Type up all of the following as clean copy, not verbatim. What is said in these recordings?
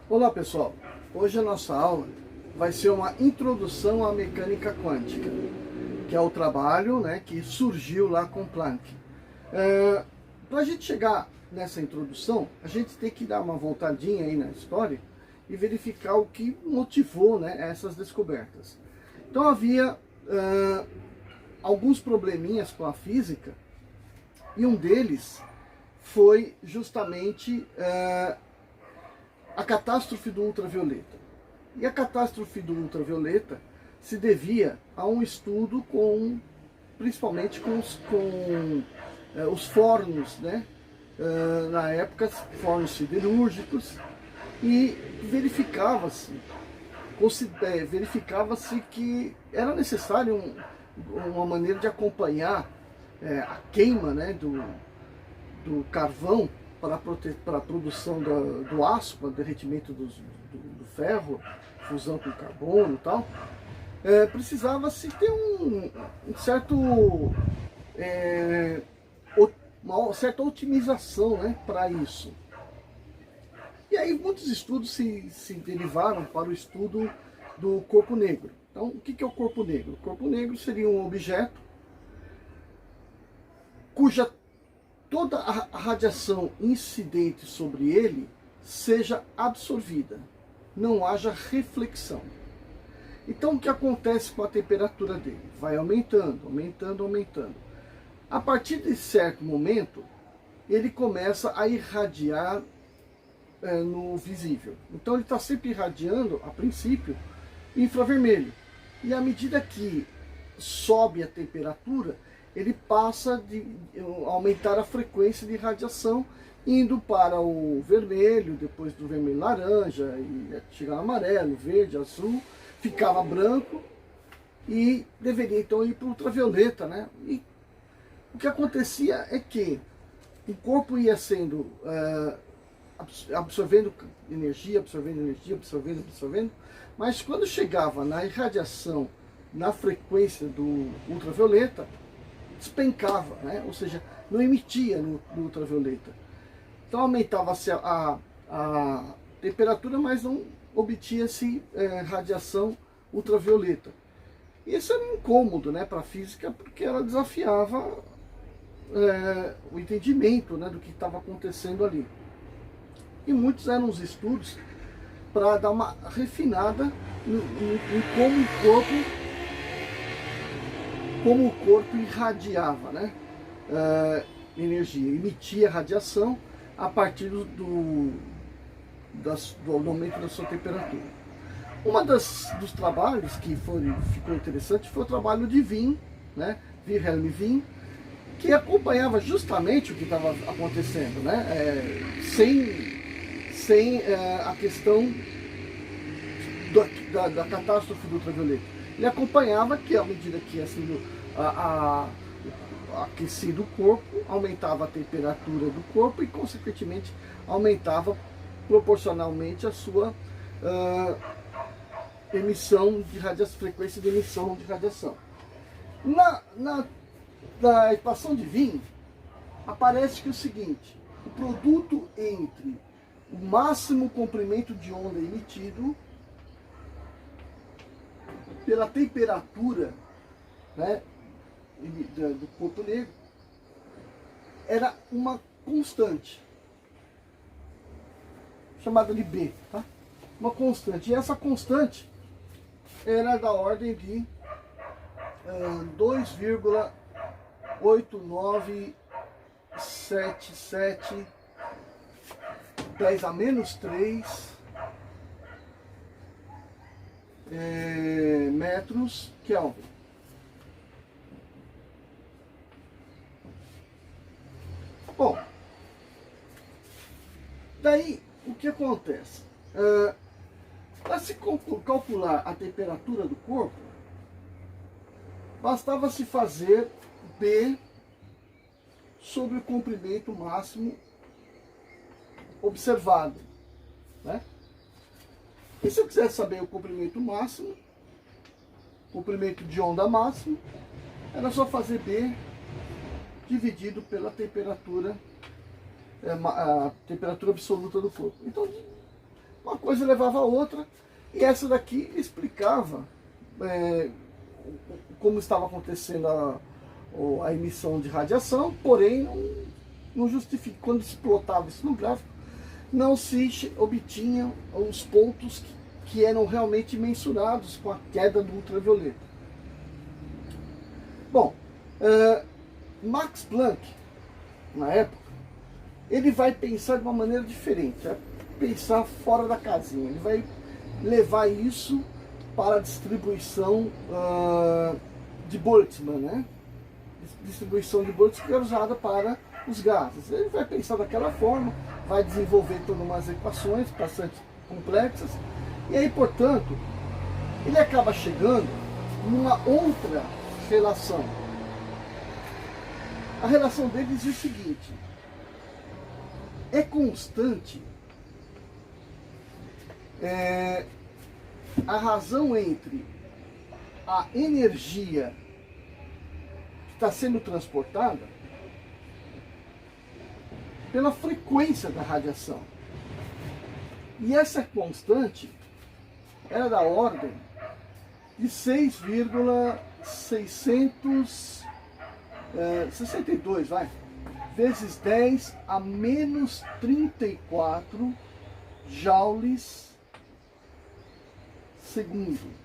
Olá pessoal, hoje a nossa aula vai ser uma introdução à mecânica quântica, que é o trabalho, que surgiu lá com Planck. Para a gente chegar nessa introdução, a gente tem que dar uma voltadinha aí na história e verificar o que motivou essas descobertas. Então havia alguns probleminhas com a física e um deles foi justamente a catástrofe do ultravioleta. E a catástrofe do ultravioleta se devia a um estudo principalmente com os fornos, na época, fornos siderúrgicos, e verificava-se que era necessário uma maneira de acompanhar a queima do carvão para a produção do aço, para o derretimento do ferro, fusão com carbono e tal. Precisava-se ter uma certa otimização para isso. E aí muitos estudos se derivaram para o estudo do corpo negro. Então, o que é o corpo negro? O corpo negro seria um objeto cuja toda a radiação incidente sobre ele seja absorvida, não haja reflexão. Então o que acontece com a temperatura dele? Vai aumentando, aumentando, aumentando. A partir de certo momento, ele começa a irradiar no visível. Então ele está sempre irradiando, a princípio, infravermelho. E à medida que sobe a temperatura, ele passa a aumentar a frequência de radiação, indo para o vermelho, depois do vermelho laranja, e chegar amarelo, verde, azul, ficava branco e deveria então ir para o ultravioleta, E o que acontecia é que o corpo ia sendo absorvendo energia, absorvendo, mas quando chegava na irradiação, na frequência do ultravioleta, despencava, ou seja, não emitia no ultravioleta. Então aumentava-se a temperatura, mas não obtinha-se radiação ultravioleta. E isso era um incômodo para a física, porque ela desafiava o entendimento do que estava acontecendo ali. E muitos eram os estudos para dar uma refinada em como o corpo irradiava energia, emitia radiação a partir do aumento da sua temperatura. Dos trabalhos que ficou interessante foi o trabalho de Wien, Wilhelm Wien, que acompanhava justamente o que estava acontecendo, sem a questão da catástrofe do ultravioleta. Ele acompanhava que, à medida que ia sendo aquecido o corpo, aumentava a temperatura do corpo e, consequentemente, aumentava proporcionalmente a sua frequência de emissão de radiação. Na equação de Wien, aparece que o seguinte: o produto entre o máximo comprimento de onda emitido pela temperatura do corpo negro era uma constante chamada de B, uma constante, e essa constante era da ordem de 2,8977 10 a menos 3 metros Kelvin. Bom, daí o que acontece? Para se calcular a temperatura do corpo, bastava se fazer B sobre o comprimento máximo observado, E se eu quiser saber o comprimento máximo, comprimento de onda máximo, era só fazer B dividido pela temperatura, a temperatura absoluta do corpo. Então, uma coisa levava a outra, e essa daqui explicava como estava acontecendo a emissão de radiação, porém não justifica. Quando se plotava isso no gráfico, não se obtinham os pontos que eram realmente mensurados com a queda do ultravioleta. Bom, Max Planck, na época, ele vai pensar de uma maneira diferente, vai pensar fora da casinha, ele vai levar isso para a distribuição de Boltzmann, né? Distribuição de Boltzmann que era usada para os gases. Ele vai pensar daquela forma, vai desenvolver todas umas equações bastante complexas, e aí, portanto, ele acaba chegando numa outra relação. A relação dele diz o seguinte: é constante a razão entre a energia que está sendo transportada pela frequência da radiação. E essa constante era da ordem de 6,662, vezes 10 a menos 34 joules segundo.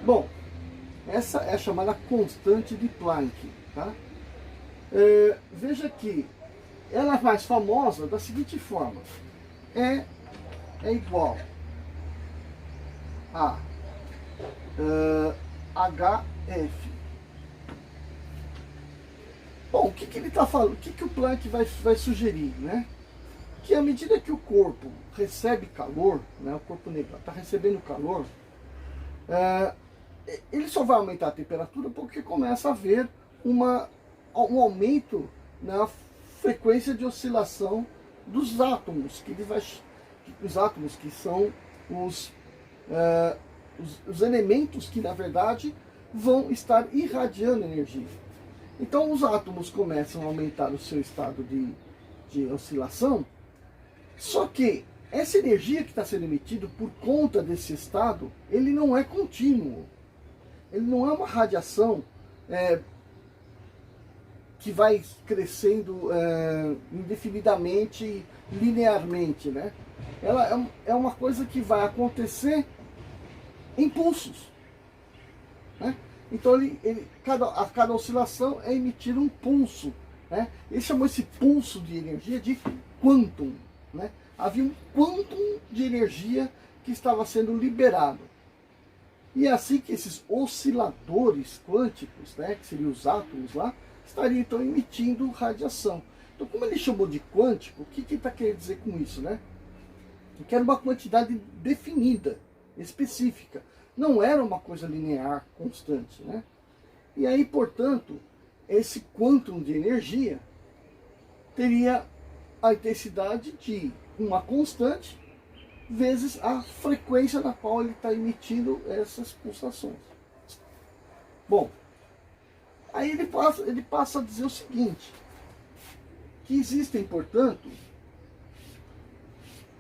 Bom, essa é a chamada constante de Planck, tá? Veja que ela é mais famosa da seguinte forma: é igual a HF. Bom, o que ele está falando? O que o Planck vai sugerir, né? Que à medida que o corpo recebe calor, né, o corpo negro está recebendo calor, ele só vai aumentar a temperatura porque começa a haver um aumento na frequência de oscilação dos átomos, os átomos que são os elementos que, na verdade, vão estar irradiando energia. Então, os átomos começam a aumentar o seu estado de oscilação, só que essa energia que está sendo emitida por conta desse estado, ele não é contínuo. Ele não é uma radiação que vai crescendo indefinidamente, linearmente, né? Ela é uma coisa que vai acontecer em pulsos, né? Então a cada oscilação é emitir um pulso, né? Ele chamou esse pulso de energia de quantum, né? Havia um quantum de energia que estava sendo liberado. E é assim que esses osciladores quânticos, né, que seriam os átomos lá, estariam então emitindo radiação. Então, como ele chamou de quântico, o que ele está querendo dizer com isso, né? Que era uma quantidade definida, específica. Não era uma coisa linear, constante, né? E aí, portanto, esse quantum de energia teria a intensidade de uma constante vezes a frequência na qual ele está emitindo essas pulsações. Bom, aí ele passa a dizer o seguinte, que existem, portanto,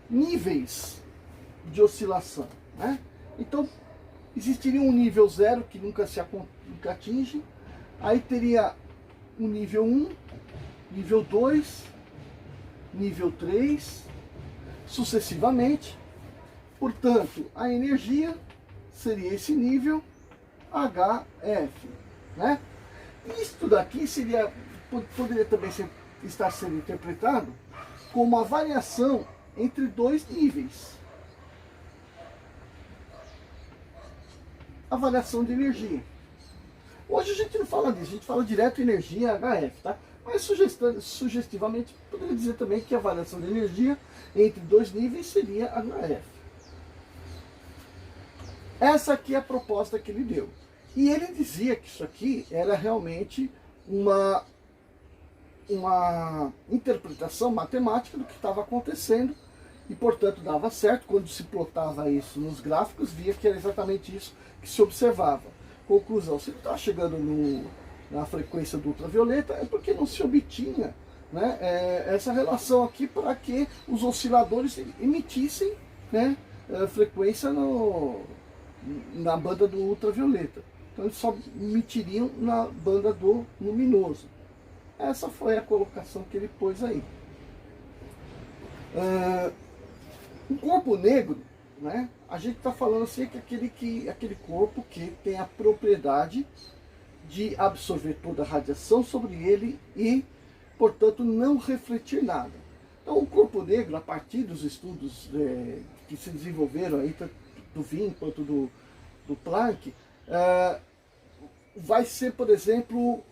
níveis de oscilação, né? Então, existiria um nível 0 que nunca atinge, aí teria o nível 1, nível 2, nível 3, sucessivamente. Portanto, a energia seria esse nível HF, né? Isto daqui poderia também estar sendo interpretado como a variação entre dois níveis. A variação de energia. Hoje a gente não fala disso, a gente fala direto energia HF, tá? Mas sugestivamente poderia dizer também que a variação de energia entre dois níveis seria HF. Essa aqui é a proposta que ele deu. E ele dizia que isso aqui era realmente uma interpretação matemática do que estava acontecendo e, portanto, dava certo. Quando se plotava isso nos gráficos, via que era exatamente isso que se observava. Conclusão, se ele está chegando na frequência do ultravioleta, é porque não se obtinha, né, essa relação aqui para que os osciladores emitissem, né, frequência na banda do ultravioleta. Então eles só emitiriam na banda do luminoso. Essa foi a colocação que ele pôs aí. O corpo negro, né, a gente está falando assim que aquele corpo que tem a propriedade de absorver toda a radiação sobre ele e, portanto, não refletir nada. Então, o corpo negro, a partir dos estudos que se desenvolveram aí, tanto do Wien quanto do Planck, vai ser, por exemplo,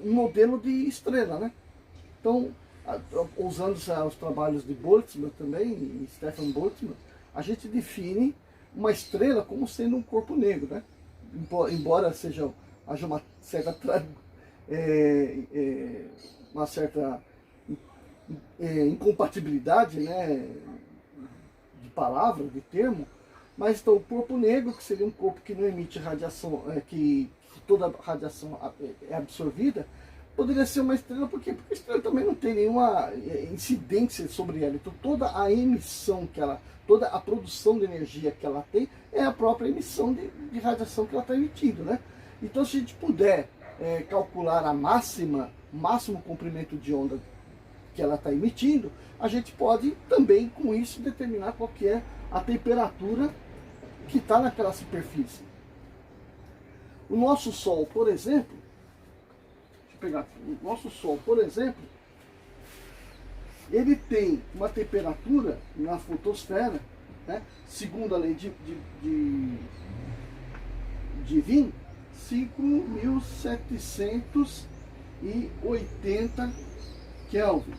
um modelo de estrela, né? Então, usando os trabalhos de Boltzmann também, e Stefan Boltzmann, a gente define uma estrela como sendo um corpo negro, né? Embora haja uma certa incompatibilidade, né, de palavra, de termo, mas então o corpo negro, que seria um corpo que não emite radiação, que toda a radiação é absorvida, poderia ser uma estrela, por quê? Porque a estrela também não tem nenhuma incidência sobre ela. Então toda a emissão toda a produção de energia que ela tem é a própria emissão de radiação que ela está emitindo, né? Então se a gente puder calcular o máximo comprimento de onda que ela está emitindo, a gente pode também com isso determinar qual que é a temperatura que está naquela superfície. O nosso Sol, por exemplo, o nosso Sol, por exemplo, ele tem uma temperatura na fotosfera, né, segundo a lei de Wien, 5.780 Kelvin.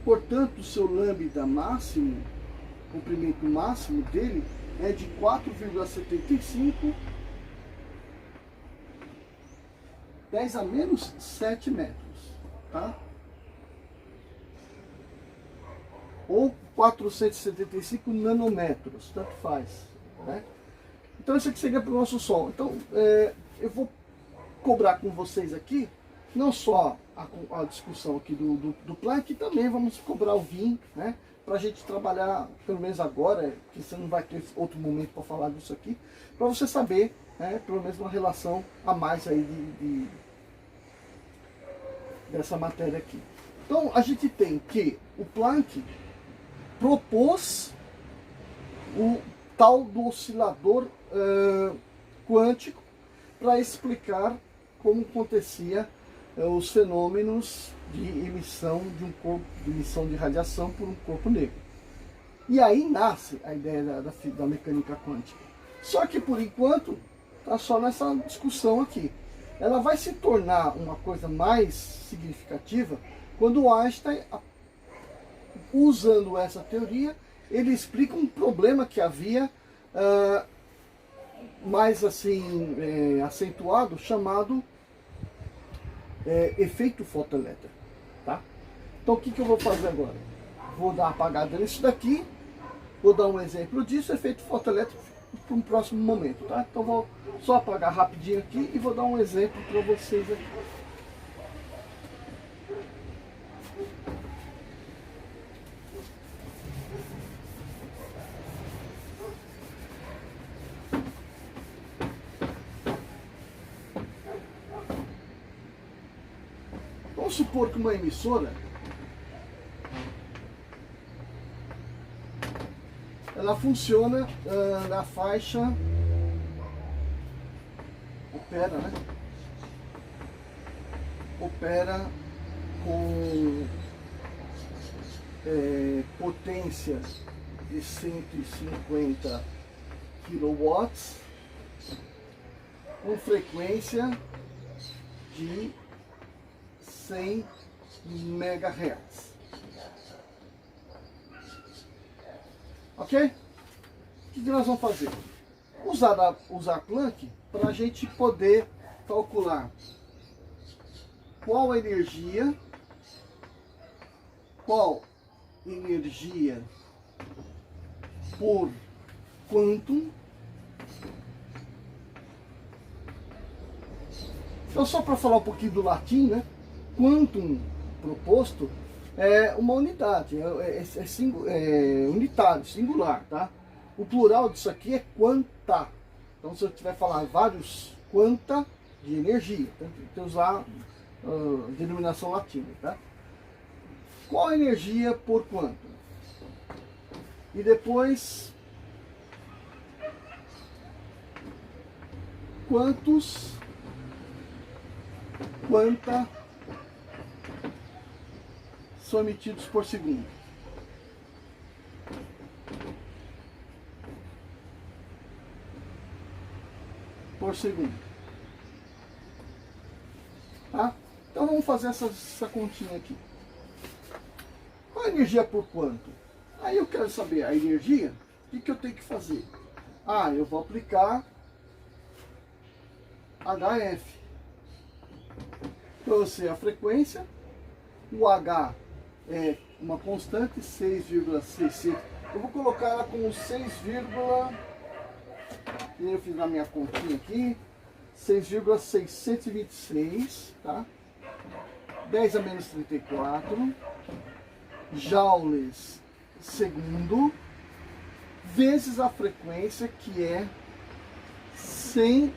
Portanto, o seu lambda máximo, comprimento máximo dele, é de 4,75 10 a menos 7 metros, tá? Ou 475 nanômetros, tanto faz, né? Então isso aqui seria para o nosso Sol. Então eu vou cobrar com vocês aqui, não só a discussão aqui do Planck, também vamos cobrar o Wien, né? Para a gente trabalhar, pelo menos agora, que você não vai ter outro momento para falar disso aqui, para você saber, pelo menos uma relação a mais aí dessa matéria aqui. Então a gente tem que o Planck propôs o tal do oscilador quântico para explicar como acontecia os fenômenos de emissão de radiação por um corpo negro. E aí nasce a ideia da mecânica quântica. Só que por enquanto está só nessa discussão aqui. Ela vai se tornar uma coisa mais significativa quando o Einstein, usando essa teoria, ele explica um problema que havia mais assim acentuado, chamado efeito fotoelétrico, tá? Então o que eu vou fazer agora? Vou dar uma apagada nisso daqui, vou dar um exemplo disso, efeito fotoelétrico, para um próximo momento, tá? Então vou só apagar rapidinho aqui e vou dar um exemplo para vocês aqui. Vamos supor que uma emissora ela funciona na faixa, opera com potência de 150 kW, com frequência de 100 MHz. Ok? O que nós vamos fazer? Usar Planck para a gente poder calcular qual energia por quantum Então, só para falar um pouquinho do latim, né? Quantum proposto é uma unidade, é unitário, singular, tá? O plural disso aqui é quanta. Então, se eu tiver falar vários quanta de energia, então tem que usar a denominação latina, tá? Qual a energia por quanto? E depois, quanta são emitidos por segundo. Por segundo. Tá? Então vamos fazer essa continha aqui. Qual a energia por quanto? Aí eu quero saber a energia, o que eu tenho que fazer? Ah, eu vou aplicar HF. Então eu sei a frequência, o H é uma constante, 6,66. Eu vou colocar ela com 6, eu fiz na minha continha aqui, 6,626, tá? 10 a menos 34 joules segundo, vezes a frequência, que é 100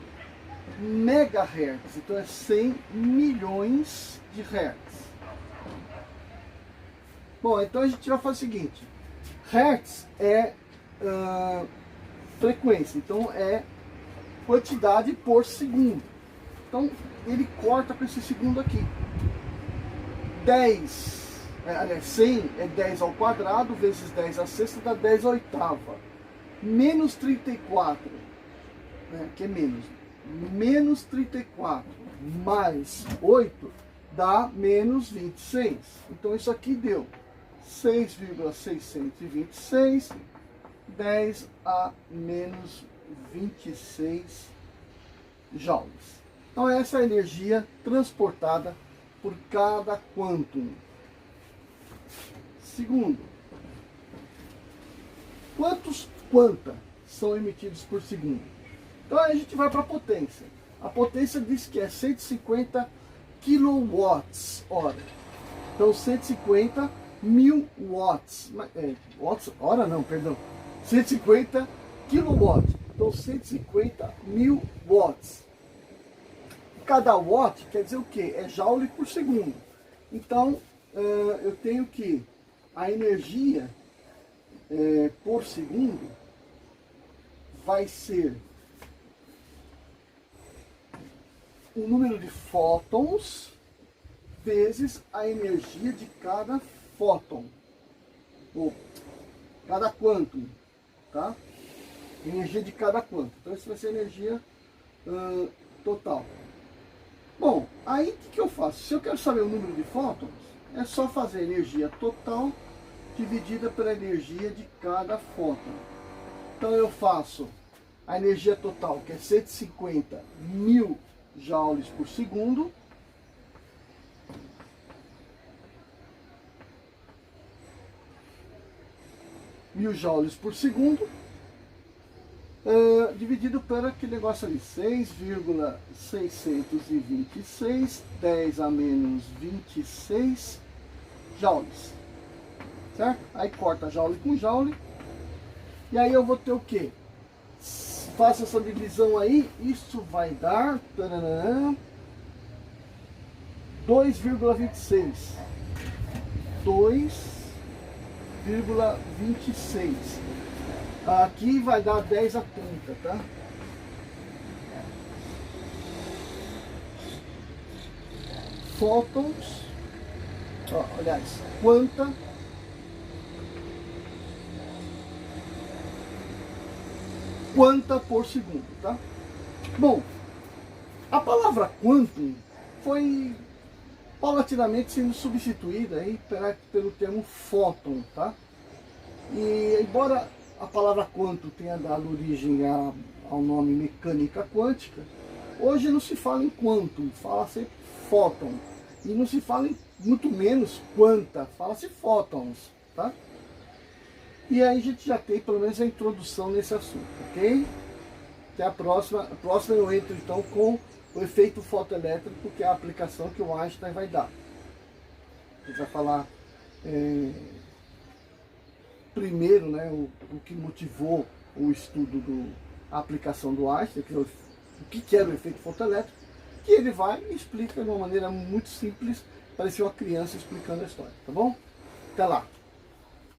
megahertz. Então é 100 milhões de hertz. Bom, então a gente vai fazer o seguinte. Hertz é frequência, então é quantidade por segundo. Então ele corta com esse segundo aqui. 100 é 10 ao quadrado, vezes 10 à sexta, dá 10 à oitava. Menos 34, né, que é menos. Menos 34 mais 8 dá menos 26. Então isso aqui deu 6,626, 10 a menos 26 joules. Então essa é a energia transportada por cada quantum. Segundo, quanta são emitidos por segundo? Então a gente vai para a potência. A potência diz que é 150 kilowatts hora. Então 150 mil watts. Hora não, perdão. 150 kilowatts. Então 150 mil watts. Cada watt quer dizer o quê? É joule por segundo. Então eu tenho que a energia por segundo vai ser o número de fótons vezes a energia de cada fóton, ou cada quantum, tá? Energia de cada quantum. Então isso vai ser a energia total. Bom, aí o que eu faço? Se eu quero saber o número de fótons, é só fazer a energia total dividida pela energia de cada fóton. Então eu faço a energia total, que é 150 mil joules por segundo, dividido por aquele negócio ali, 6,626, 10 a menos 26 joules, certo? Aí corta joule com joule, e aí eu vou ter o quê? Faça essa divisão aí, isso vai dar 2,26. 2,26. Aqui vai dar 10 a 30, tá? Fótons, aliás, quanta por segundo, tá? Bom, a palavra quantum foi paulatinamente sendo substituída aí pelo termo fóton, tá? E embora a palavra quantum tenha dado origem ao nome mecânica quântica, hoje não se fala em quantum, fala-se fóton. E não se fala em, muito menos, quanta, fala-se fótons, tá? E aí a gente já tem pelo menos a introdução nesse assunto, ok? Até a próxima. A próxima eu entro então com o efeito fotoelétrico, que é a aplicação que o Einstein vai dar. Ele vai falar primeiro, né, o que motivou o estudo a aplicação do Einstein, que é o que era o efeito fotoelétrico, que ele vai e explica de uma maneira muito simples, parecia uma criança explicando a história, tá bom? Até lá!